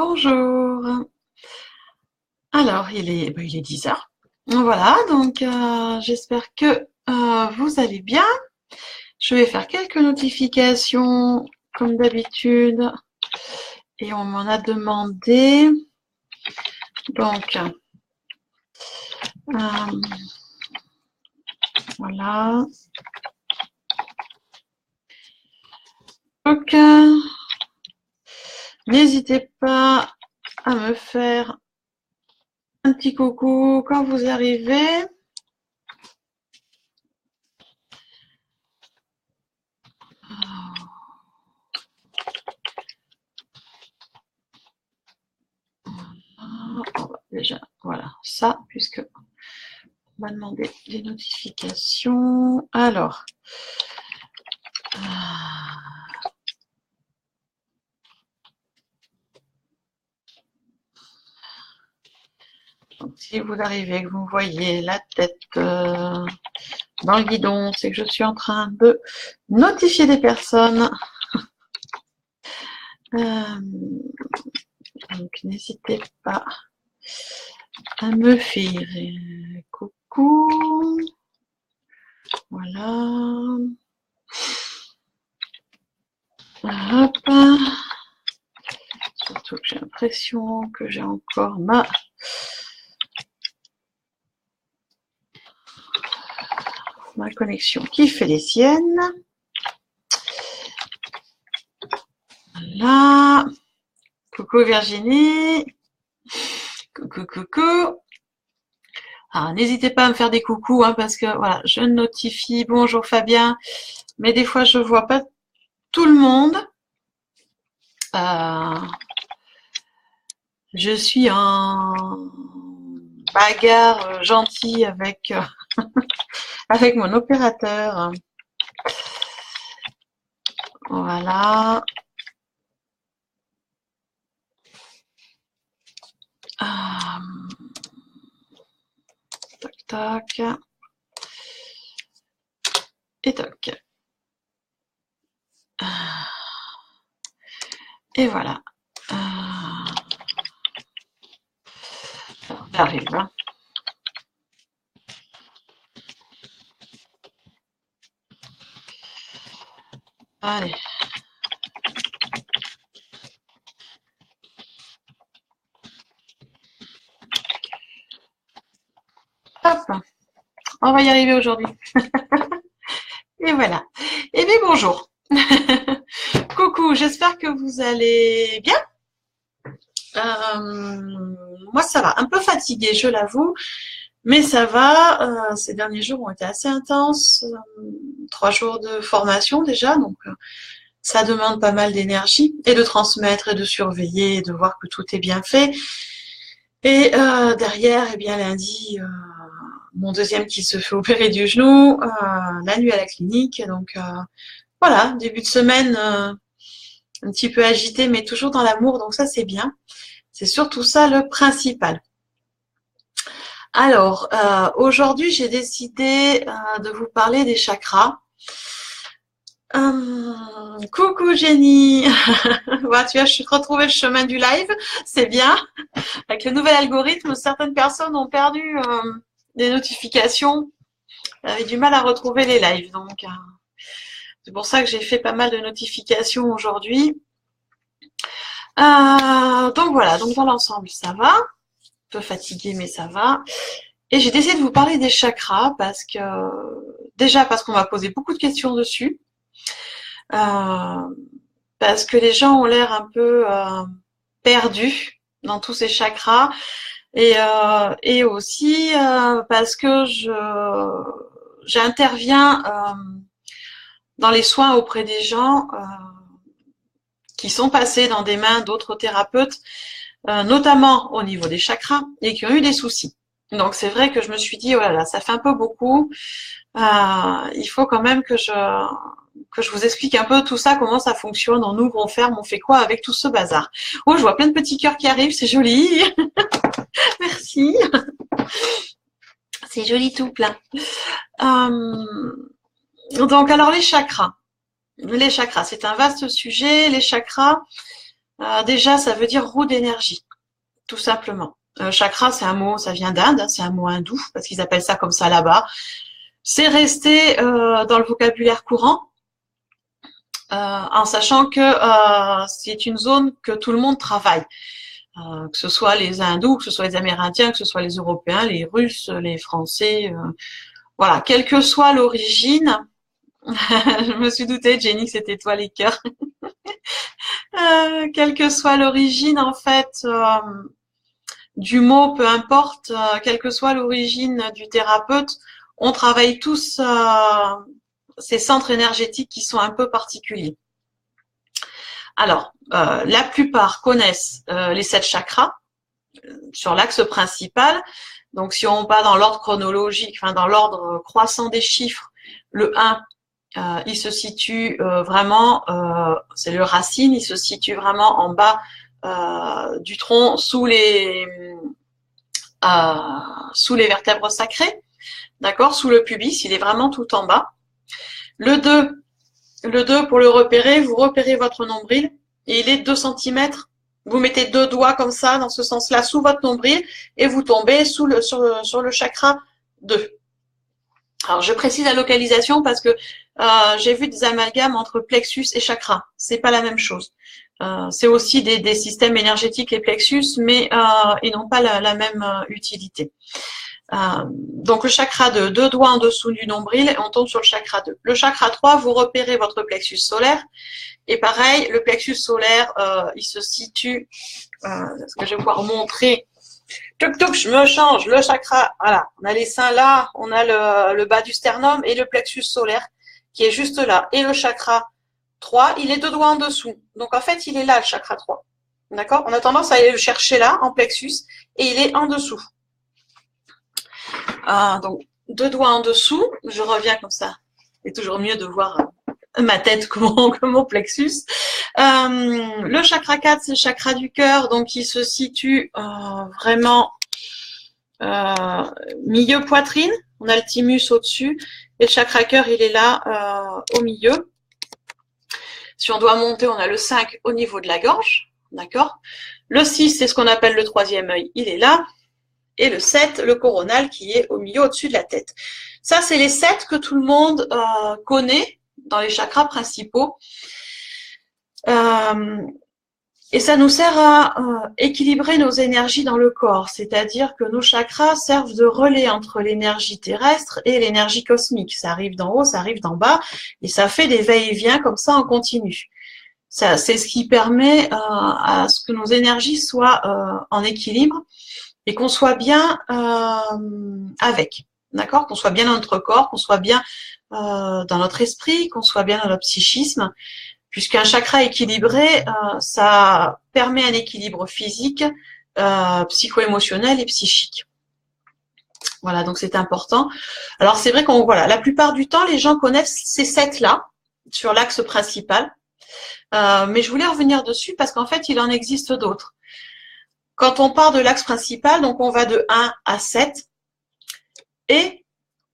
Bonjour. Alors, il est 10 heures. Voilà, donc j'espère que vous allez bien. Je vais faire quelques notifications comme d'habitude et on m'en a demandé. Donc, voilà. Donc, n'hésitez pas à me faire un petit coucou quand vous arrivez. Déjà, voilà, ça, puisque on m'a demandé les notifications. Alors, donc, si vous arrivez, que vous voyez la tête dans le guidon, c'est que je suis en train de notifier des personnes. Donc, n'hésitez pas à me faire coucou. Voilà. Hop. Surtout que j'ai l'impression que j'ai encore ma connexion qui fait les siennes. Voilà. Coucou Virginie. Coucou, coucou. Alors, n'hésitez pas à me faire des coucous, hein, parce que voilà, je notifie. Bonjour Fabien. Mais des fois, je vois pas tout le monde. Je suis en bagarre gentille avec, avec mon opérateur. Voilà. Tac, tac. Et toc. Et voilà. J'arrive. Hein. Allez. Hop. On va y arriver aujourd'hui. Et voilà. Eh bien, bonjour. Coucou, j'espère que vous allez bien. Moi, ça va. Un peu fatiguée, je l'avoue. Mais ça va. Ces derniers jours ont été assez intenses. 3 jours de formation déjà. Donc, ça demande pas mal d'énergie. Et de transmettre et de surveiller et de voir que tout est bien fait. Et derrière, eh bien, lundi, mon deuxième qui se fait opérer du genou. La nuit à la clinique. Donc, voilà, début de semaine un petit peu agité, mais toujours dans l'amour, donc ça c'est bien. C'est surtout ça le principal. Alors, aujourd'hui j'ai décidé de vous parler des chakras. Coucou Jenny. Voilà, tu vois, je suis retrouvée le chemin du live, c'est bien. Avec le nouvel algorithme, certaines personnes ont perdu des notifications, avaient du mal à retrouver les lives, donc c'est pour ça que j'ai fait pas mal de notifications aujourd'hui. Donc voilà, donc dans l'ensemble, ça va. Un peu fatigué, mais ça va. Et j'ai décidé de vous parler des chakras parce que, déjà parce qu'on m'a posé beaucoup de questions dessus. Parce que les gens ont l'air un peu perdus dans tous ces chakras. Et aussi parce que j'interviens dans les soins auprès des gens qui sont passés dans des mains d'autres thérapeutes, notamment au niveau des chakras, et qui ont eu des soucis. Donc c'est vrai que je me suis dit, oh là là, ça fait un peu beaucoup. Il faut quand même que je vous explique un peu tout ça, comment ça fonctionne, on ouvre, on ferme, on fait quoi avec tout ce bazar. Oh, je vois plein de petits cœurs qui arrivent, c'est joli. Merci. C'est joli tout plein. Donc alors les chakras. Les chakras, c'est un vaste sujet. Les chakras, Déjà, ça veut dire roue d'énergie, tout simplement. Chakra, c'est un mot, ça vient d'Inde, hein, c'est un mot hindou, parce qu'ils appellent ça comme ça là-bas. C'est resté dans le vocabulaire courant, en sachant que c'est une zone que tout le monde travaille. Que ce soit les hindous, que ce soit les amérindiens, que ce soit les européens, les russes, les français, voilà, quelle que soit l'origine. Je me suis doutée, Jenny, que c'était toi les cœurs. Quelle que soit l'origine, en fait, du mot, peu importe, quelle que soit l'origine du thérapeute, on travaille tous ces centres énergétiques qui sont un peu particuliers. Alors, la plupart connaissent les 7 chakras sur l'axe principal. Donc, si on va dans l'ordre chronologique, enfin dans l'ordre croissant des chiffres, le 1, il se situe vraiment, c'est le racine, il se situe vraiment en bas du tronc, sous les vertèbres sacrées, d'accord, sous le pubis, il est vraiment tout en bas. Le 2, pour le repérer, vous repérez votre nombril et il est 2 cm. Vous mettez 2 doigts comme ça, dans ce sens-là, sous votre nombril et vous tombez sur le chakra 2. Alors, je précise la localisation parce que j'ai vu des amalgames entre plexus et chakra. C'est pas la même chose. C'est aussi des systèmes énergétiques, les plexus, mais ils n'ont pas la même utilité. Donc le chakra 2, 2 doigts en dessous du nombril, et on tombe sur le chakra 2. Le chakra 3, vous repérez votre plexus solaire. Et pareil, le plexus solaire, il se situe, ce que je vais pouvoir montrer. Touc, touc, je me change, le chakra, voilà, on a les seins là, on a le bas du sternum et le plexus solaire qui est juste là. Et le chakra 3, il est 2 doigts en dessous. Donc en fait, il est là, le chakra 3. D'accord? On a tendance à aller le chercher là, en plexus, et il est en dessous. Donc, 2 doigts en dessous, je reviens comme ça. C'est toujours mieux de voir ma tête que mon plexus. Le chakra 4, c'est le chakra du cœur, donc il se situe vraiment milieu poitrine. On a le thymus au-dessus, et le chakra cœur, il est là au milieu. Si on doit monter, on a le 5 au niveau de la gorge, d'accord? Le 6, c'est ce qu'on appelle le 3e œil, il est là. Et le 7, le coronal, qui est au milieu, au-dessus de la tête. Ça, c'est les 7 que tout le monde connaît dans les chakras principaux. Et ça nous sert à équilibrer nos énergies dans le corps, c'est-à-dire que nos chakras servent de relais entre l'énergie terrestre et l'énergie cosmique. Ça arrive d'en haut, ça arrive d'en bas, et ça fait des va-et-vient comme ça en continu. Ça, c'est ce qui permet à ce que nos énergies soient en équilibre et qu'on soit bien avec, d'accord, qu'on soit bien dans notre corps, qu'on soit bien dans notre esprit, qu'on soit bien dans notre psychisme, puisqu'un chakra équilibré, ça permet un équilibre physique, psycho-émotionnel et psychique. Voilà, donc c'est important. Alors c'est vrai qu'on, voilà, la plupart du temps, les gens connaissent ces 7-là sur l'axe principal, mais je voulais revenir dessus parce qu'en fait, il en existe d'autres. Quand on part de l'axe principal, donc on va de 1 à 7, et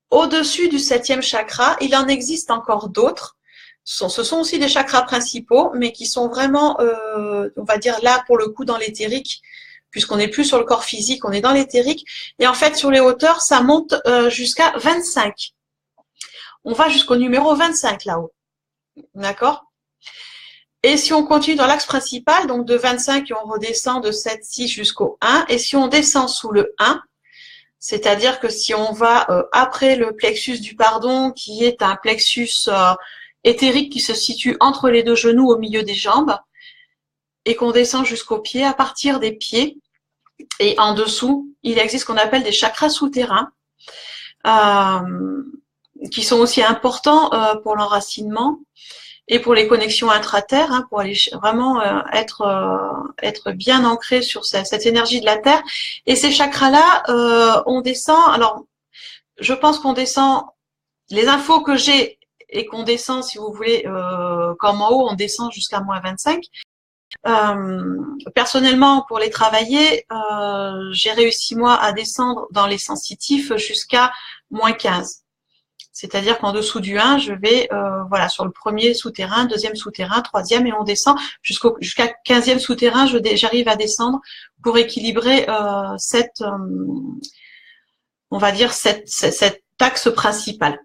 au-dessus du 7e chakra, il en existe encore d'autres. Ce sont aussi des chakras principaux, mais qui sont vraiment, on va dire là, pour le coup, dans l'éthérique, puisqu'on n'est plus sur le corps physique, on est dans l'éthérique. Et en fait, sur les hauteurs, ça monte jusqu'à 25. On va jusqu'au numéro 25 là-haut. D'accord ? Et si on continue dans l'axe principal, donc de 25 et on redescend de 7, 6 jusqu'au 1, et si on descend sous le 1, c'est-à-dire que si on va après le plexus du pardon, qui est un plexus éthérique qui se situe entre les 2 genoux au milieu des jambes, et qu'on descend jusqu'aux pieds, à partir des pieds, et en dessous, il existe ce qu'on appelle des chakras souterrains, qui sont aussi importants pour l'enracinement, et pour les connexions intra-terre, hein, pour aller vraiment être bien ancré sur cette énergie de la Terre. Et ces chakras-là, on descend, alors je pense qu'on descend, les infos que j'ai, et qu'on descend, si vous voulez, comme en haut, on descend jusqu'à moins 25. Personnellement, pour les travailler, j'ai réussi, moi, à descendre dans les sensitifs jusqu'à moins 15. C'est-à-dire qu'en dessous du 1, je vais voilà, sur le premier souterrain, deuxième souterrain, troisième, et on descend jusqu'à 15e souterrain, j'arrive à descendre pour équilibrer on va dire cette axe principal.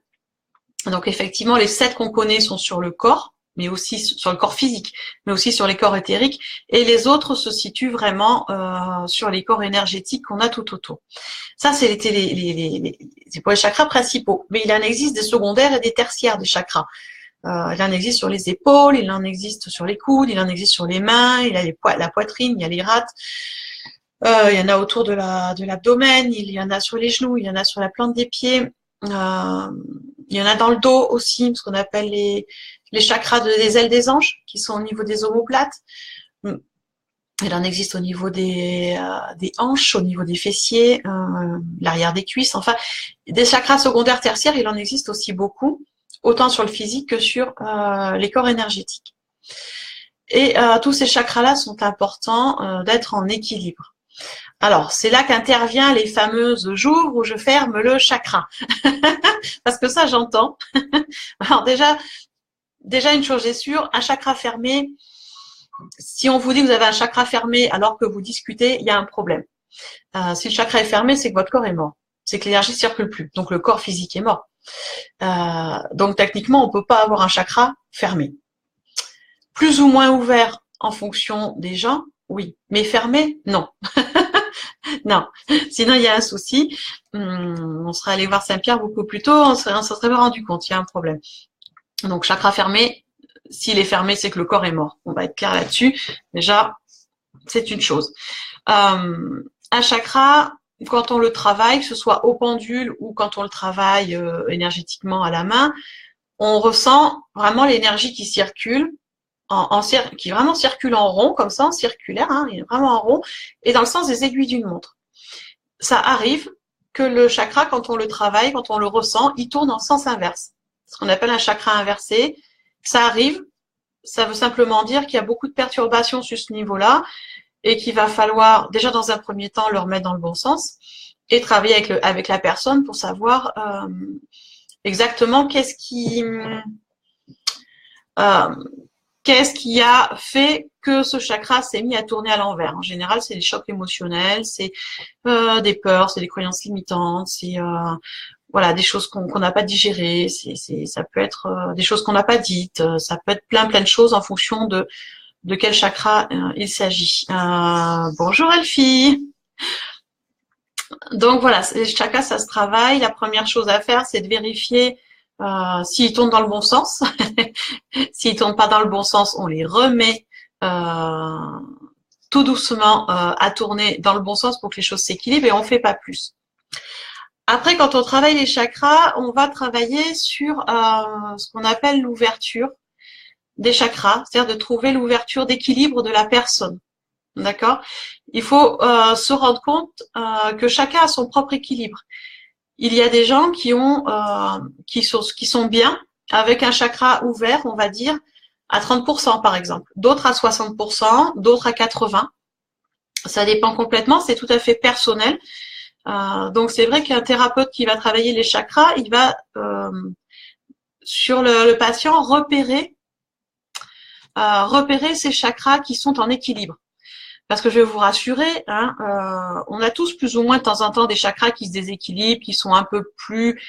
Donc effectivement, les 7 qu'on connaît sont sur le corps, mais aussi sur le corps physique, mais aussi sur les corps éthériques, et les autres se situent vraiment sur les corps énergétiques qu'on a tout autour. Ça, c'est pour les chakras principaux, mais il en existe des secondaires et des tertiaires des chakras. Il en existe sur les épaules, il en existe sur les coudes, il en existe sur les mains, il y a la poitrine, il y a les rate, il y en a autour de l'abdomen, il y en a sur les genoux, il y en a sur la plante des pieds. Il y en a dans le dos aussi, ce qu'on appelle les chakras des ailes des anges, qui sont au niveau des omoplates. Il en existe au niveau des hanches, au niveau des fessiers, l'arrière des cuisses. Enfin, des chakras secondaires, tertiaires, il en existe aussi beaucoup, autant sur le physique que sur les corps énergétiques. Et tous ces chakras-là sont importants d'être en équilibre. Alors, c'est là qu'intervient les fameuses jours où je ferme le chakra. Parce que ça, j'entends. Alors déjà, une chose est sûre, un chakra fermé, si on vous dit que vous avez un chakra fermé alors que vous discutez, il y a un problème. Si le chakra est fermé, c'est que votre corps est mort. C'est que l'énergie ne circule plus. Donc, le corps physique est mort. Donc, techniquement, on ne peut pas avoir un chakra fermé. Plus ou moins ouvert en fonction des gens, oui. Mais fermé, non. Non, sinon il y a un souci. On serait allé voir Saint-Pierre beaucoup plus tôt, on s'en serait pas rendu compte, il y a un problème. Donc chakra fermé, s'il est fermé, c'est que le corps est mort. On va être clair là-dessus. Déjà, c'est une chose. Un chakra, quand on le travaille, que ce soit au pendule ou quand on le travaille énergétiquement à la main, on ressent vraiment l'énergie qui circule. Qui vraiment circule en rond, comme ça, en circulaire, hein, vraiment en rond, et dans le sens des aiguilles d'une montre. Ça arrive que le chakra, quand on le travaille, quand on le ressent, il tourne en sens inverse. Ce qu'on appelle un chakra inversé. Ça arrive, ça veut simplement dire qu'il y a beaucoup de perturbations sur ce niveau-là, et qu'il va falloir, déjà dans un premier temps, le remettre dans le bon sens, et travailler avec la personne pour savoir exactement qu'est-ce qui a fait que ce chakra s'est mis à tourner à l'envers. En général, c'est des chocs émotionnels, c'est des peurs, c'est des croyances limitantes, c'est voilà, des choses qu'on n'a pas digérées, ça peut être des choses qu'on n'a pas dites, ça peut être plein de choses en fonction de quel chakra il s'agit. Bonjour Elfie. Donc voilà, les chakras, ça se travaille. La première chose à faire, c'est de vérifier s'ils tournent dans le bon sens. S'ils tournent pas dans le bon sens, on les remet tout doucement à tourner dans le bon sens pour que les choses s'équilibrent et on fait pas plus. Après, quand on travaille les chakras, on va travailler sur ce qu'on appelle l'ouverture des chakras, c'est-à-dire de trouver l'ouverture d'équilibre de la personne. D'accord? Il faut se rendre compte que chacun a son propre équilibre. Il y a des gens qui sont bien avec un chakra ouvert, on va dire, à 30% par exemple. D'autres à 60%, d'autres à 80%. Ça dépend complètement, c'est tout à fait personnel. Donc c'est vrai qu'un thérapeute qui va travailler les chakras, il va sur le patient repérer ces chakras qui sont en équilibre. Parce que je vais vous rassurer, on a tous plus ou moins de temps en temps des chakras qui se déséquilibrent, qui sont un peu plus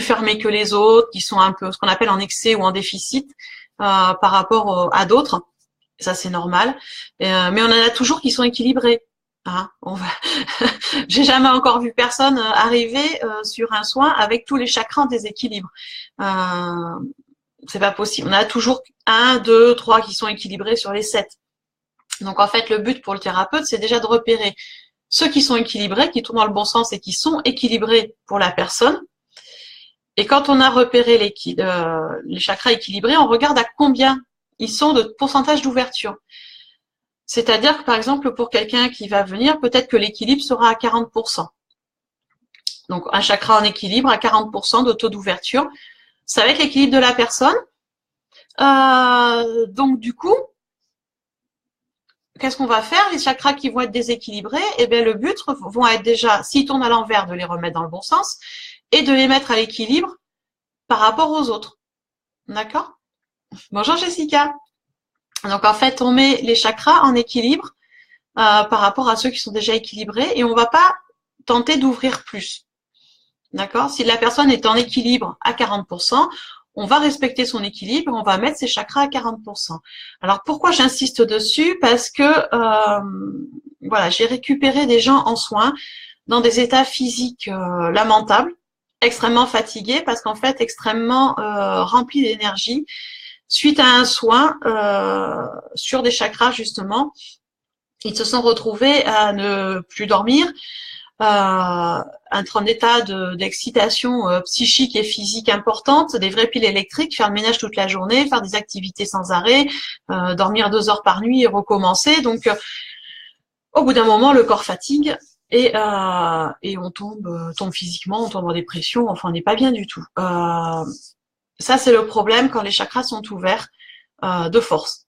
fermés que les autres, qui sont un peu ce qu'on appelle en excès ou en déficit par rapport à d'autres. Ça c'est normal. Mais on en a toujours qui sont équilibrés. J'ai jamais encore vu personne arriver sur un soin avec tous les chakras en déséquilibre. C'est pas possible. On a toujours 1, 2, 3 qui sont équilibrés sur les 7. Donc en fait, le but pour le thérapeute, c'est déjà de repérer ceux qui sont équilibrés, qui tournent dans le bon sens et qui sont équilibrés pour la personne. Et quand on a repéré les chakras équilibrés, on regarde à combien ils sont de pourcentage d'ouverture. C'est-à-dire que par exemple, pour quelqu'un qui va venir, peut-être que l'équilibre sera à 40%. Donc un chakra en équilibre à 40% de taux d'ouverture. Ça va être l'équilibre de la personne. Donc du coup, qu'est-ce qu'on va faire? Les chakras qui vont être déséquilibrés, eh bien le but vont être déjà, s'ils tournent à l'envers, de les remettre dans le bon sens et de les mettre à l'équilibre par rapport aux autres. D'accord? Bonjour Jessica. Donc en fait, on met les chakras en équilibre par rapport à ceux qui sont déjà équilibrés et on va pas tenter d'ouvrir plus. D'accord? Si la personne est en équilibre à 40%, on va respecter son équilibre, on va mettre ses chakras à 40%. Alors pourquoi j'insiste dessus? Parce que voilà, j'ai récupéré des gens en soins dans des états physiques lamentables, extrêmement fatigués parce qu'en fait extrêmement remplis d'énergie suite à un soin sur des chakras justement. Ils se sont retrouvés à ne plus dormir, être en état d'excitation psychique et physique importante, des vraies piles électriques, faire le ménage toute la journée, faire des activités sans arrêt, dormir 2 heures par nuit et recommencer. Donc, au bout d'un moment, le corps fatigue et on tombe physiquement, on tombe en dépression, enfin, on n'est pas bien du tout. Ça, c'est le problème quand les chakras sont ouverts de force.